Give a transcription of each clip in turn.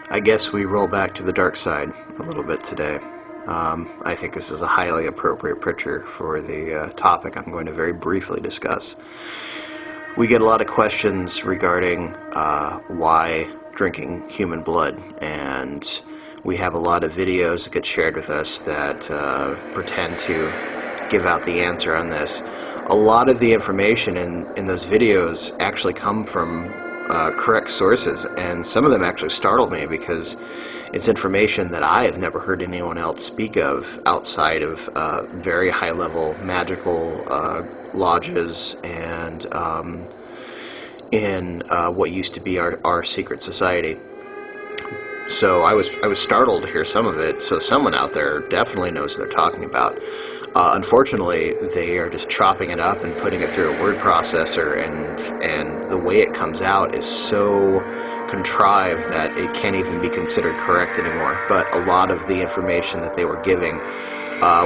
I guess we roll back to the dark side a little bit today. I think this is a highly appropriate picture for the topic I'm going to very briefly discuss. We get a lot of questions regarding why drinking human blood, and we have a lot of videos that get shared with us that pretend to give out the answer on this. A lot of the information in those videos actually come from correct sources, and some of them actually startled me because it's information that I have never heard anyone else speak of outside of very high-level magical lodges and in what used to be our secret society. So I was startled to hear some of it. So someone out there definitely knows what they're talking about. Unfortunately, they are just chopping it up and putting it through a word processor, and the way it comes out is so contrived that it can't even be considered correct anymore. But a lot of the information that they were giving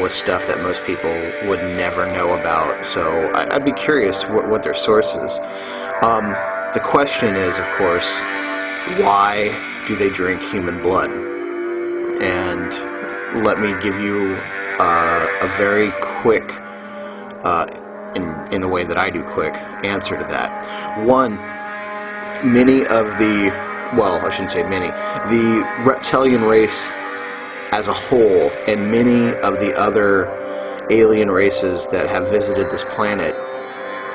was stuff that most people would never know about. So I'd be curious what their source is. The question is, of course, why do they drink human blood? And let me give you a very quick, in the way that I do quick, answer to that. One, many of the, well, I shouldn't say many, the reptilian race as a whole and many of the other alien races that have visited this planet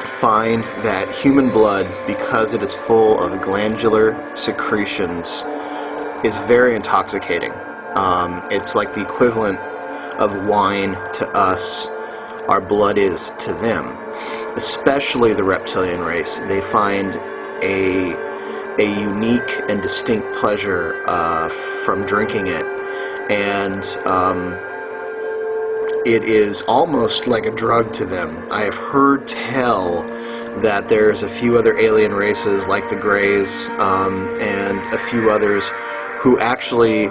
find that human blood, because it is full of glandular secretions, is very intoxicating. It's like the equivalent of wine to us, our blood is to them. Especially the reptilian race. They find a unique and distinct pleasure from drinking it, and it is almost like a drug to them. I have heard tell that there's a few other alien races like the Greys and a few others who actually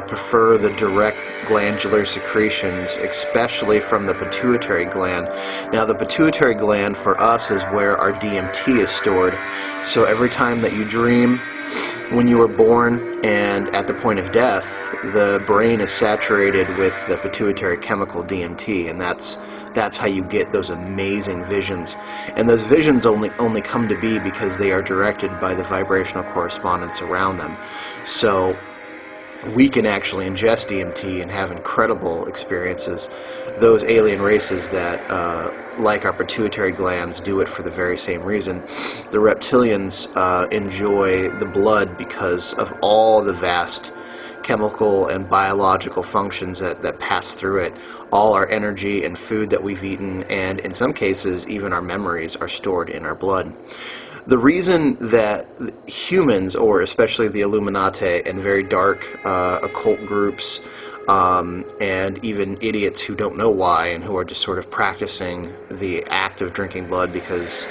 prefer the direct glandular secretions, especially from the pituitary gland. Now, the pituitary gland for us is where our DMT is stored. So every time that you dream, when you were born and at the point of death, the brain is saturated with the pituitary chemical DMT, and that's how you get those amazing visions. And those visions only come to be because they are directed by the vibrational correspondence around them. So we can actually ingest DMT and have incredible experiences. Those alien races that, like our pituitary glands, do it for the very same reason. The reptilians enjoy the blood because of all the vast chemical and biological functions that pass through it. All our energy and food that we've eaten, and in some cases even our memories, are stored in our blood. The reason that humans, or especially the Illuminati and very dark occult groups, and even idiots who don't know why and who are just sort of practicing the act of drinking blood because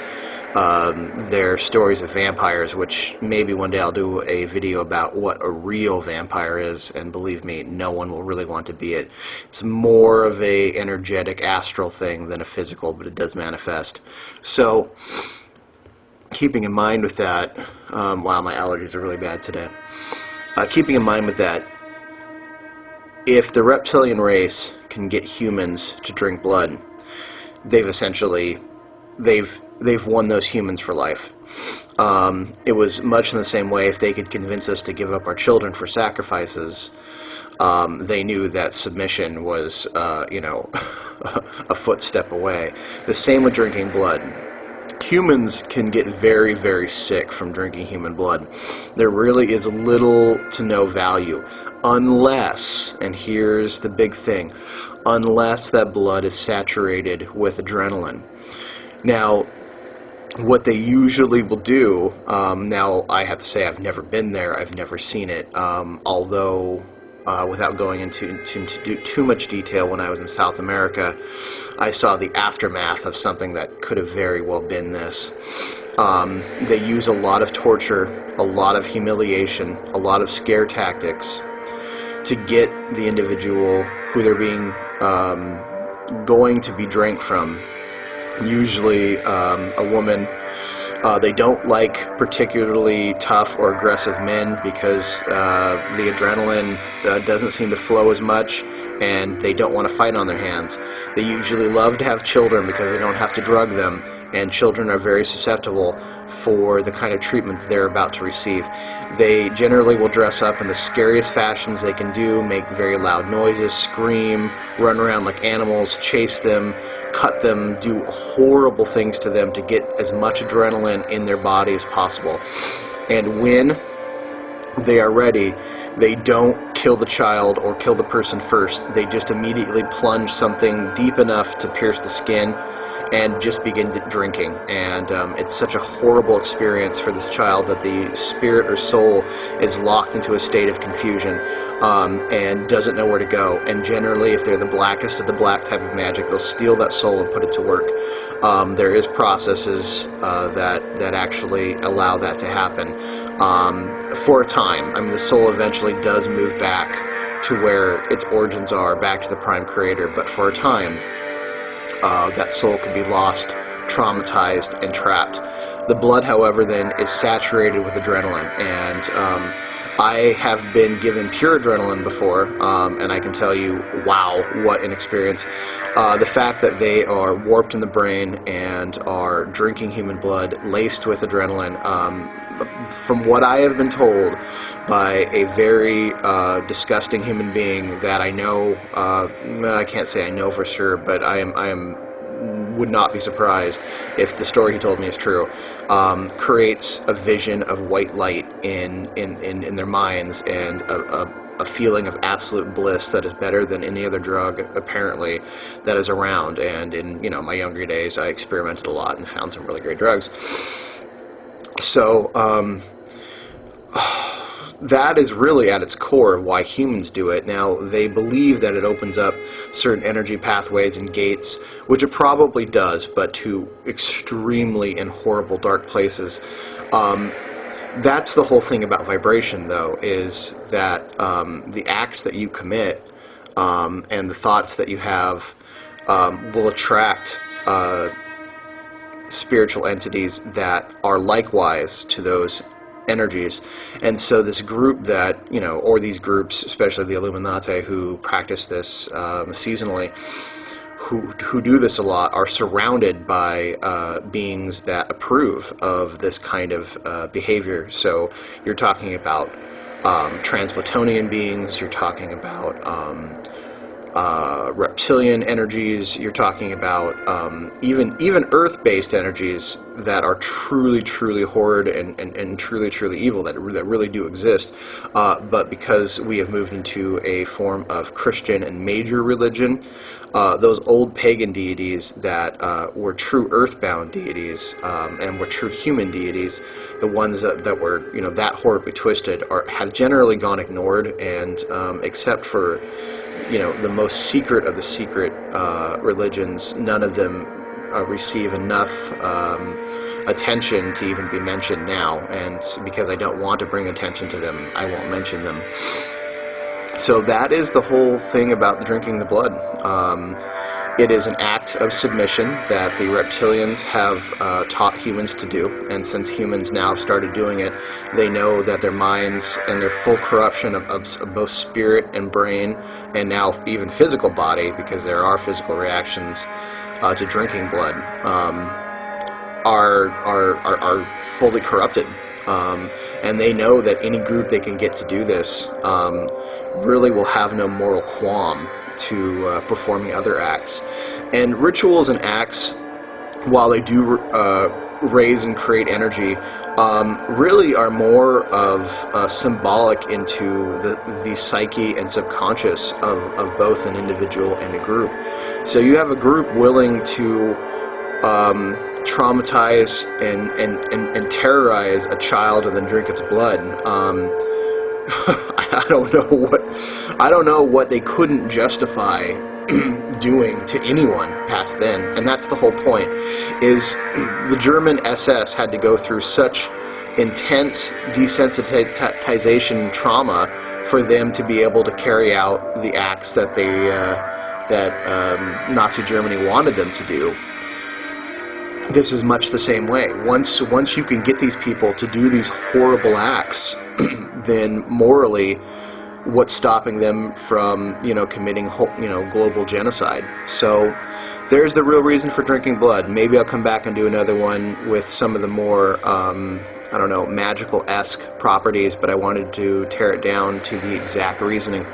they're stories of vampires, which maybe one day I'll do a video about what a real vampire is, and believe me, no one will really want to be it. It's more of a energetic astral thing than a physical, but it does manifest. So keeping in mind with that, wow, my allergies are really bad today. Keeping in mind with that, if the reptilian race can get humans to drink blood, they've won those humans for life. It was much in the same way if they could convince us to give up our children for sacrifices. They knew that submission was, a footstep away. The same with drinking blood. Humans can get very, very sick from drinking human blood. There really is little to no value unless, and here's the big thing, unless that blood is saturated with adrenaline. Now, what they usually will do, now I have to say I've never been there, I've never seen it, although without going into too much detail, when I was in South America, I saw the aftermath of something that could have very well been this. They use a lot of torture, a lot of humiliation, a lot of scare tactics to get the individual who they're going to be drank from, usually a woman They don't like particularly tough or aggressive men because the adrenaline doesn't seem to flow as much, and they don't want to fight on their hands. They usually love to have children because they don't have to drug them, and children are very susceptible for the kind of treatment that they're about to receive. They generally will dress up in the scariest fashions they can do, make very loud noises, scream, run around like animals, chase them, cut them, do horrible things to them to get as much adrenaline in their body as possible. And when they are ready, they don't kill the child or kill the person first. They just immediately plunge something deep enough to pierce the skin and just begin drinking. And it's such a horrible experience for this child that the spirit or soul is locked into a state of confusion and doesn't know where to go. And generally, if they're the blackest of the black type of magic, they'll steal that soul and put it to work. There is processes that actually allow that to happen for a time. I mean, the soul eventually does move back to where its origins are, back to the Prime Creator, but for a time, that soul can be lost, traumatized, and trapped. The blood, however, then is saturated with adrenaline, and I have been given pure adrenaline before, and I can tell you, wow, what an experience. The fact that they are warped in the brain and are drinking human blood laced with adrenaline, from what I have been told by a very disgusting human being that I know, I can't say I know for sure, but I would not be surprised if the story he told me is true, creates a vision of white light in their minds, and a feeling of absolute bliss that is better than any other drug, apparently, that is around. And in my younger days, I experimented a lot and found some really great drugs. So that is really at its core of why humans do it. Now, they believe that it opens up certain energy pathways and gates, which it probably does, but to extremely and horrible dark places. That's the whole thing about vibration, though, is that the acts that you commit and the thoughts that you have will attract spiritual entities that are likewise to those energies. And so this group that, or these groups, especially the Illuminati, who practice this seasonally, who do this a lot, are surrounded by beings that approve of this kind of behavior. So you're talking about Transplatonian beings, you're talking about reptilian energies, you're talking about even earth-based energies that are truly horrid and truly evil, that really do exist, but because we have moved into a form of Christian and major religion, those old pagan deities that were true earthbound deities and were true human deities, the ones that were that horribly twisted, have generally gone ignored, and except for the most secret of the secret religions, none of them receive enough attention to even be mentioned now. And because I don't want to bring attention to them, I won't mention them. So that is the whole thing about drinking the blood. It is an act of submission that the reptilians have taught humans to do, and since humans now started doing it, they know that their minds and their full corruption of both spirit and brain, and now even physical body, because there are physical reactions to drinking blood, are fully corrupted. And they know that any group they can get to do this really will have no moral qualm to performing other acts. And rituals and acts, while they do raise and create energy, really are more of symbolic into the psyche and subconscious of both an individual and a group. So you have a group willing to traumatize and terrorize a child and then drink its blood. I don't know what they couldn't justify doing to anyone past then. And that's the whole point, is the German SS had to go through such intense desensitization trauma for them to be able to carry out the acts that Nazi Germany wanted them to do. this is much the same way. Once you can get these people to do these horrible acts, then morally, what's stopping them from, committing, global genocide? So there's the real reason for drinking blood. Maybe I'll come back and do another one with some of the more, I don't know, magical-esque properties, but I wanted to tear it down to the exact reasoning.